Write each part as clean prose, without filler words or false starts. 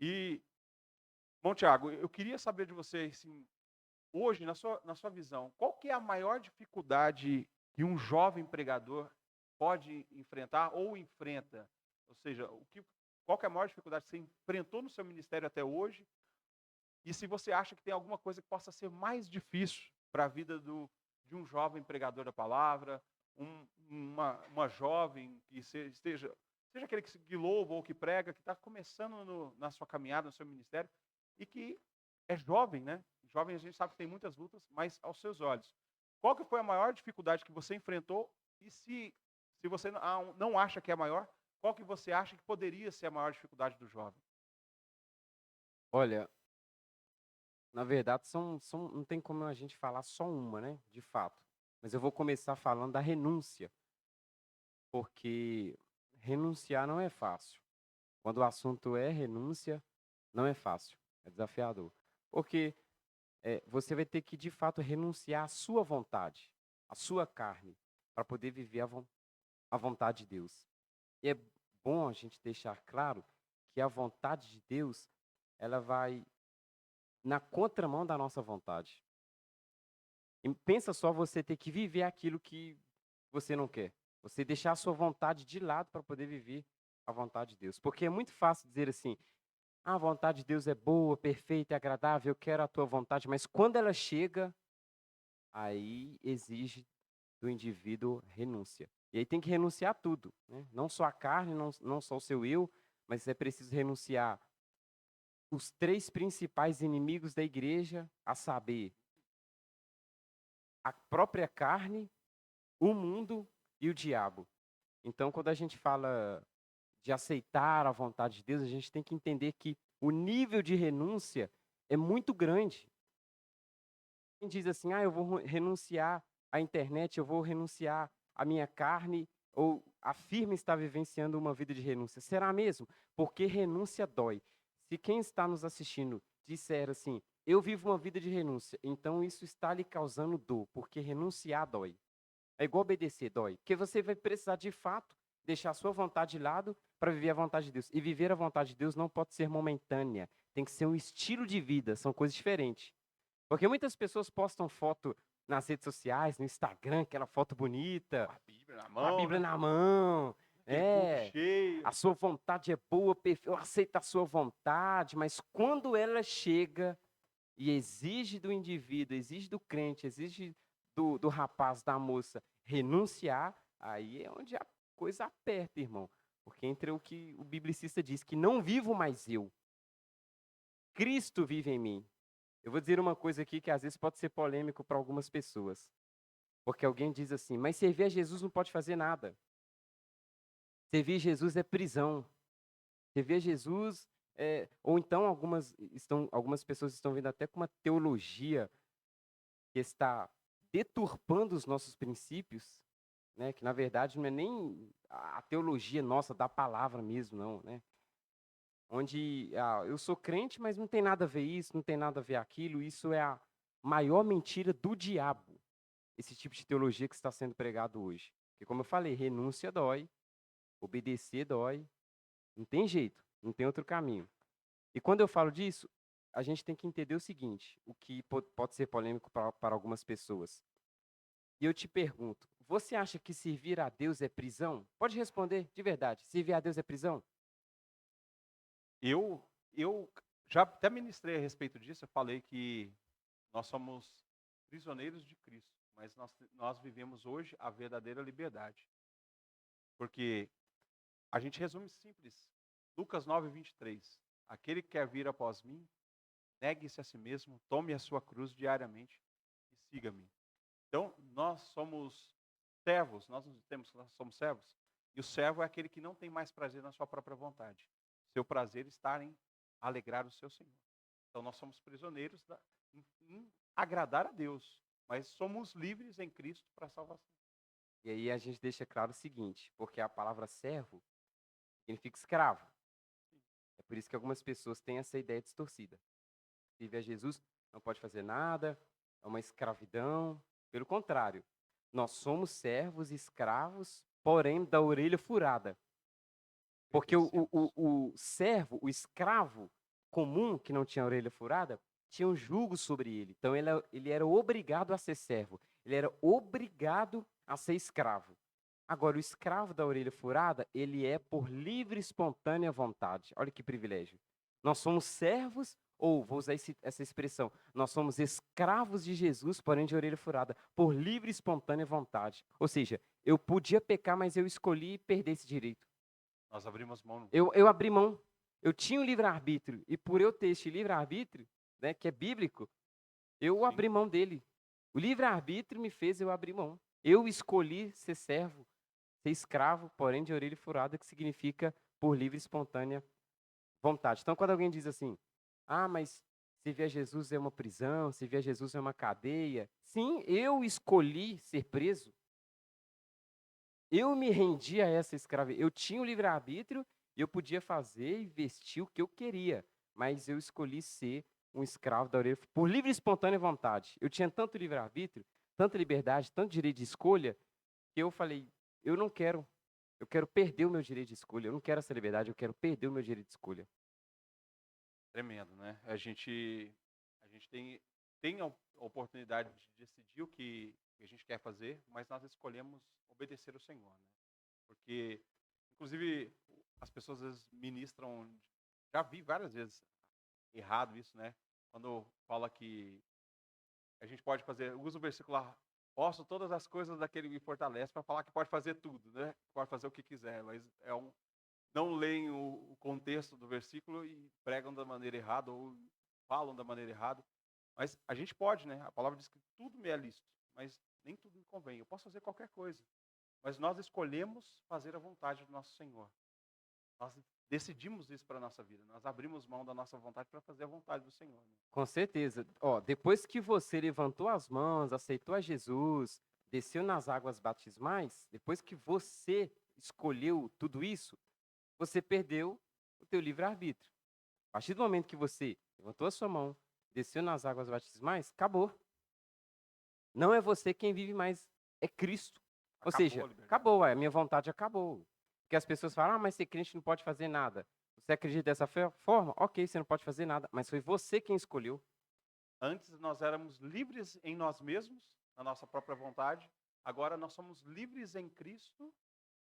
E, bom, Thiago, eu queria saber de você, assim, hoje, na sua visão, qual que é a maior dificuldade que um jovem pregador pode enfrentar ou enfrenta? Ou seja, qual que é a maior dificuldade que você enfrentou no seu ministério até hoje? E se você acha que tem alguma coisa que possa ser mais difícil para a vida de um jovem pregador da palavra, uma jovem que seja aquele que louva ou que prega, que está começando na sua caminhada, no seu ministério, e que é jovem, né? Jovem a gente sabe que tem muitas lutas, mas aos seus olhos. Qual que foi a maior dificuldade que você enfrentou? E se você não acha que é a maior, qual que você acha que poderia ser a maior dificuldade do jovem? Olha, na verdade não tem como a gente falar só uma, né, de fato. Mas eu vou começar falando da renúncia, porque renunciar não é fácil. Quando o assunto é renúncia, não é fácil, é desafiador. Porque, você vai ter que de fato renunciar à sua vontade, à sua carne, para poder viver a vontade de Deus. E é bom a gente deixar claro que a vontade de Deus, ela vai na contramão da nossa vontade. E pensa só você ter que viver aquilo que você não quer. Você deixar a sua vontade de lado para poder viver a vontade de Deus. Porque é muito fácil dizer assim: "Ah, a vontade de Deus é boa, perfeita e agradável, eu quero a tua vontade", mas quando ela chega, aí exige do indivíduo renúncia. E aí tem que renunciar a tudo, né? Não só a carne, não só o seu eu, mas é preciso renunciar os 3 principais inimigos da igreja, a saber, a própria carne, o mundo e o diabo. Então, quando a gente fala de aceitar a vontade de Deus, a gente tem que entender que o nível de renúncia é muito grande. Quem diz assim: "Ah, eu vou renunciar à internet, eu vou renunciar à minha carne", ou afirma estar vivenciando uma vida de renúncia. Será mesmo? Porque renúncia dói. Se quem está nos assistindo disser assim: "Eu vivo uma vida de renúncia", então isso está lhe causando dor, porque renunciar dói. É igual obedecer, dói. Porque você vai precisar, de fato, deixar a sua vontade de lado para viver a vontade de Deus. E viver a vontade de Deus não pode ser momentânea. Tem que ser um estilo de vida, são coisas diferentes. Porque muitas pessoas postam foto nas redes sociais, no Instagram, aquela foto Com bonita, a Bíblia na com a mão, Bíblia né? na mão. Aquele púlpito É, cheio. a sua vontade é boa, eu aceito a sua vontade, mas quando ela chega e exige do indivíduo, exige do crente, exige do rapaz, da moça, renunciar, aí é onde a coisa aperta, irmão. Porque entre o que o biblicista diz, que não vivo mais eu, Cristo vive em mim. Eu vou dizer uma coisa aqui que às vezes pode ser polêmico para algumas pessoas. Porque alguém diz assim, mas servir a Jesus não pode fazer nada. Servir a Jesus é prisão. Servir a Jesus ou então algumas pessoas estão vindo até com uma teologia que está deturpando os nossos princípios, né, que na verdade não é nem a teologia nossa da palavra mesmo, não, né? Onde eu sou crente, mas não tem nada a ver isso, não tem nada a ver aquilo, isso é a maior mentira do diabo, esse tipo de teologia que está sendo pregado hoje. Porque como eu falei, renúncia dói, obedecer dói, não tem jeito, não tem outro caminho. E quando eu falo disso, a gente tem que entender o seguinte, o que pode ser polêmico para algumas pessoas. E eu te pergunto, você acha que servir a Deus é prisão? Pode responder, de verdade. Servir a Deus é prisão? Eu já até ministrei a respeito disso, eu falei que nós somos prisioneiros de Cristo, mas nós vivemos hoje a verdadeira liberdade. Porque a gente resume simples. Lucas 9:23. Aquele que quer vir após mim, negue-se a si mesmo, tome a sua cruz diariamente e siga-me. Então, nós somos servos, nós nos temos que nós somos servos. E o servo é aquele que não tem mais prazer na sua própria vontade. Seu prazer está em alegrar o seu Senhor. Então, nós somos prisioneiros em agradar a Deus, mas somos livres em Cristo para a salvação. E aí a gente deixa claro o seguinte, porque a palavra servo significa escravo. É por isso que algumas pessoas têm essa ideia distorcida. Servir a Jesus não pode fazer nada, é uma escravidão. Pelo contrário, nós somos servos, escravos, porém da orelha furada. Porque Obedecemos. o servo, o escravo, comum, que não tinha orelha furada, tinha um jugo sobre ele. Então ele era obrigado a ser servo. Ele era obrigado a ser escravo. Agora, o escravo da orelha furada, ele é por livre e espontânea vontade. Olha que privilégio. Nós somos servos, ou vou usar essa expressão, nós somos escravos de Jesus, porém de orelha furada, por livre e espontânea vontade. Ou seja, eu podia pecar, mas eu escolhi perder esse direito. Nós abrimos mão. Eu abri mão. Eu tinha o livre-arbítrio. E por eu ter este livre-arbítrio, né, que é bíblico, eu Sim. abri mão dele. O livre-arbítrio me fez eu abrir mão. Eu escolhi ser servo, ser escravo, porém de orelha furada, que significa por livre e espontânea vontade. Então, quando alguém diz assim, mas servir a Jesus é uma prisão, servir a Jesus é uma cadeia. Sim, eu escolhi ser preso. Eu me rendi a essa escravidão. Eu tinha o livre-arbítrio e eu podia fazer e vestir o que eu queria, mas eu escolhi ser um escravo da orelha por livre e espontânea vontade. Eu tinha tanto livre-arbítrio, tanta liberdade, tanto direito de escolha, que eu falei, eu não quero. Eu quero perder o meu direito de escolha. Eu não quero essa liberdade, eu quero perder o meu direito de escolha. Tremendo, né? A gente tem a oportunidade de decidir o que a gente quer fazer, mas nós escolhemos obedecer o Senhor, né? Porque, inclusive, as pessoas às vezes ministram, já vi várias vezes errado isso, né? Quando fala que a gente pode fazer, usa o versículo lá, posso todas as coisas daquele que me fortalece, para falar que pode fazer tudo, né? Pode fazer o que quiser, mas não leem o contexto do versículo e pregam da maneira errada ou falam da maneira errada. Mas a gente pode, né? A palavra diz que tudo me é lícito, mas nem tudo me convém. Eu posso fazer qualquer coisa, mas nós escolhemos fazer a vontade do nosso Senhor. Nós decidimos isso para a nossa vida. Nós abrimos mão da nossa vontade para fazer a vontade do Senhor, né? Com certeza. Depois que você levantou as mãos, aceitou a Jesus, desceu nas águas batismais, depois que você escolheu tudo isso, você perdeu o teu livre-arbítrio. A partir do momento que você levantou a sua mão, desceu nas águas batismais, acabou. Não é você quem vive mais, é Cristo. Ou seja, acabou, a minha vontade acabou. Porque as pessoas falam, mas ser crente não pode fazer nada. Você acredita dessa forma? Ok, você não pode fazer nada, mas foi você quem escolheu. Antes nós éramos livres em nós mesmos, na nossa própria vontade. Agora nós somos livres em Cristo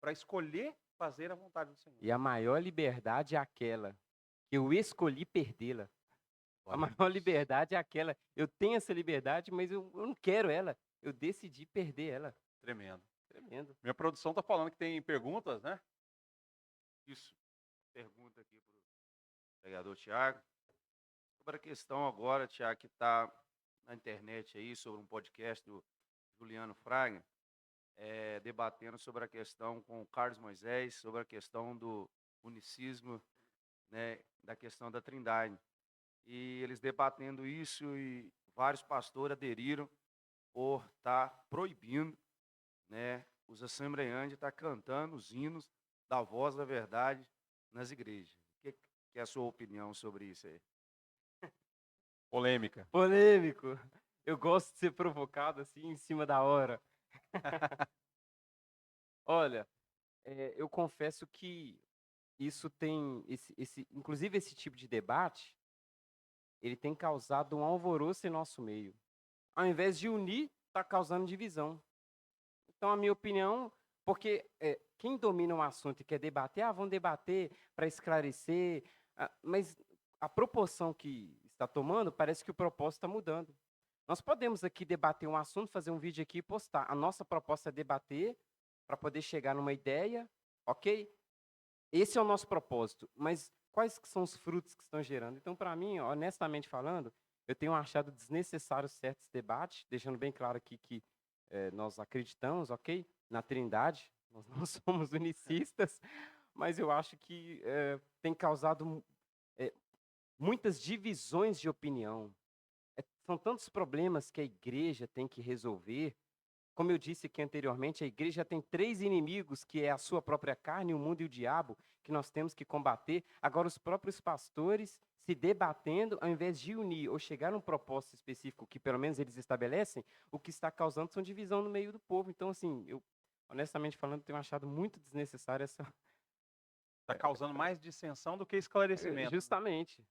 para escolher fazer a vontade do Senhor. E a maior liberdade é aquela que eu escolhi perdê-la. A maior liberdade é aquela. Eu tenho essa liberdade, mas eu não quero ela. Eu decidi perder ela. Tremendo. Tremendo. Minha produção está falando que tem perguntas, né? Isso. Pergunta aqui para o pregador Tiago. Sobre a questão agora, Tiago, que está na internet aí, sobre um podcast do Juliano Fraga, debatendo sobre a questão com o Carlos Moisés, sobre a questão do unicismo, né, da questão da Trindade. E eles debatendo isso e vários pastores aderiram por estar proibindo, né, os assembleantes de estar cantando os hinos da voz da verdade nas igrejas. O que é a sua opinião sobre isso aí? Polêmica. Polêmico. Eu gosto de ser provocado assim em cima da hora. Olha, eu confesso que isso tem, inclusive esse tipo de debate, ele tem causado um alvoroço em nosso meio. Ao invés de unir, está causando divisão. Então, a minha opinião, porque quem domina um assunto e quer debater, vamos debater para esclarecer, mas a proporção que está tomando, parece que o propósito está mudando. Nós podemos aqui debater um assunto, fazer um vídeo aqui e postar. A nossa proposta é debater para poder chegar numa ideia, ok? Esse é o nosso propósito, mas quais que são os frutos que estão gerando? Então, para mim, honestamente falando, eu tenho achado desnecessário certos debates, deixando bem claro aqui que nós acreditamos, ok? Na Trindade, nós não somos unicistas, mas eu acho que tem causado muitas divisões de opinião. São tantos problemas que a igreja tem que resolver. Como eu disse aqui anteriormente, a igreja tem 3 inimigos, que é a sua própria carne, o mundo e o diabo, que nós temos que combater. Agora, os próprios pastores se debatendo, ao invés de unir ou chegar a um propósito específico, que pelo menos eles estabelecem, o que está causando são divisão no meio do povo. Então, assim, eu, honestamente falando, tenho achado muito desnecessário essa... Está causando mais dissensão do que esclarecimento. Justamente.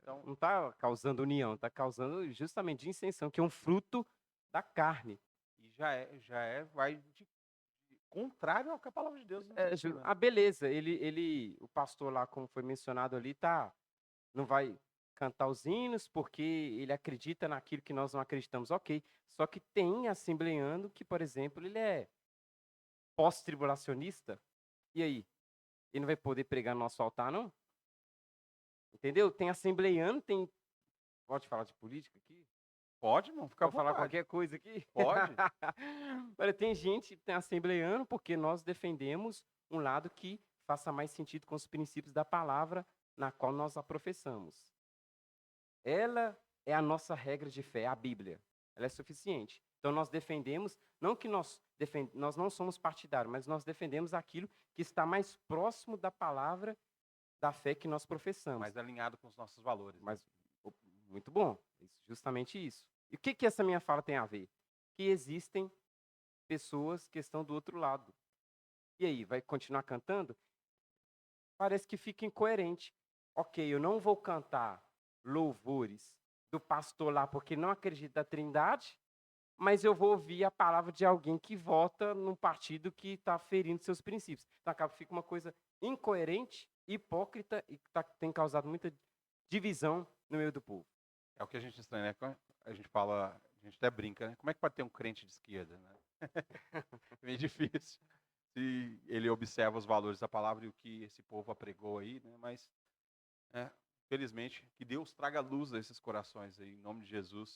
Então, não está causando união, está causando justamente dissensão, que é um fruto da carne. e vai contrário ao que a palavra de Deus nos ensina, né? Beleza, o pastor lá, como foi mencionado ali, não vai cantar os hinos porque ele acredita naquilo que nós não acreditamos, ok. Só que tem assembleando que, por exemplo, ele é pós-tribulacionista, e aí? Ele não vai poder pregar no nosso altar, não? Entendeu? Tem assembleando, Pode falar de política aqui? Pode, irmão, fica à Pode falar vontade. qualquer coisa aqui? Pode. Olha, tem gente que tem assembleando porque nós defendemos um lado que faça mais sentido com os princípios da palavra na qual nós a professamos. Ela é a nossa regra de fé, a Bíblia. Ela é suficiente. Então nós defendemos, não que nós não somos partidários, mas nós defendemos aquilo que está mais próximo da palavra da fé que nós professamos. Mais alinhado com os nossos valores. Né? Mas, muito bom, justamente isso. E o que essa minha fala tem a ver? Que existem pessoas que estão do outro lado. E aí, vai continuar cantando? Parece que fica incoerente. Ok, eu não vou cantar louvores do pastor lá porque não acredita na Trindade, mas eu vou ouvir a palavra de alguém que vota num partido que está ferindo seus princípios. Então, acaba que fica uma coisa incoerente, hipócrita e que tem causado muita divisão no meio do povo. É o que a gente estranha, né? A gente fala, a gente até brinca, né? Como é que pode ter um crente de esquerda, né? É meio difícil. Se ele observa os valores da palavra e o que esse povo apregou aí, né? Mas, felizmente, que Deus traga luz a esses corações aí, em nome de Jesus.